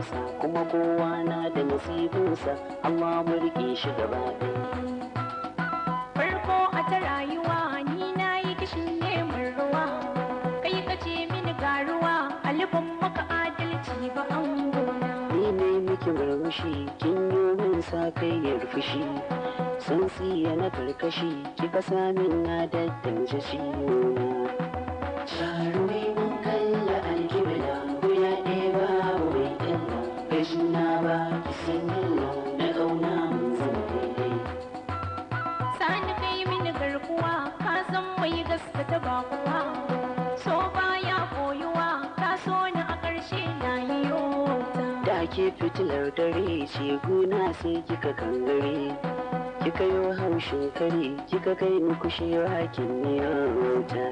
rasa, kuma kowa na da nasibinsa, amma mu riƙe shi gaba ɗaya. Farko a ta rayuwa ni na yi kishin neman ruwa, kai ka ce mini ga ruwa, alifin maka adalci ba an gona. Ni ne miki murmushi, kin yi min sa kayyar fushi, sun siya na karkashi, kika samin na daddanje ciwona. Sharuwi mun kalla alkibla, guya ɗaya babu mai ɗalla, gashin na ba ki san yalla, na ƙauna mun zama daidai. Sani kai mini garkuwa, ka san mai gaskata ba kuwa, so baya koyuwa, ka so ni a ƙarshe na yi yota. Da ke fitilar dare ce guna sai kika kangare, kika yo haushin kare, kika kai ni kushewa kin yi rota.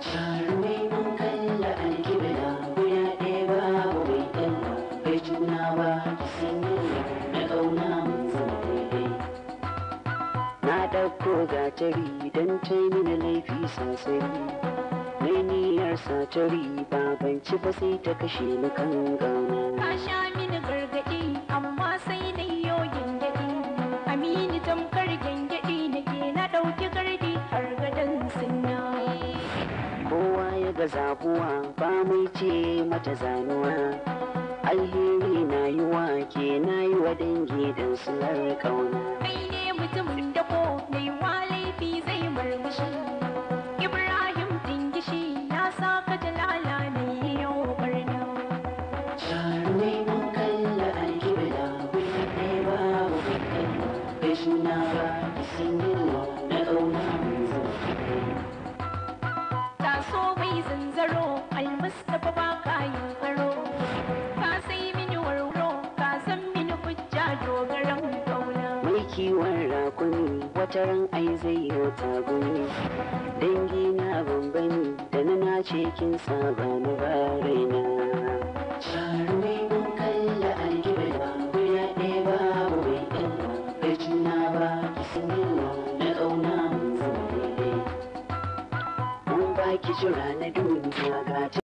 Sharuwi mun kalla alkibla, guya ɗaya babu mai ɗalla, bai juna ba ki san yalla, na ƙauna mun zama daidai. Na ɗauko gatari don ta mini laifi sosai, mai niyyar satari baban ci ba sai ta kashe ni kan gauna. Ka sha mini gargaɗi amma sai na yi yoyin daɗi, amini tamkar gyangyaɗi nake na ɗauki gardi har gadon sinna. Kowa ya ga zabuwa ba mai ce mata zanuwa, alheri na yi wa ke na yi wa dangi don sunar ƙauna. Kai ne mutumin da ko mai wa laifi zai murmushi, Ibrahim dingishi na sa ka jalala na yi yau barna. Sharuwi mun kalla alkibla, guya ɗaya babu mai ɗalla, bai suna ba ki san yalla, na ƙauna mun zama daidai. Taso mai zanzaro almustapha ba kayan karo, ka sai mini warwaro, ka san mini hujja dogaran kauna. Mai kiwon rakuni wata ran ai zai yi tagumi, dangi na bambami da na nace kin saba ni ba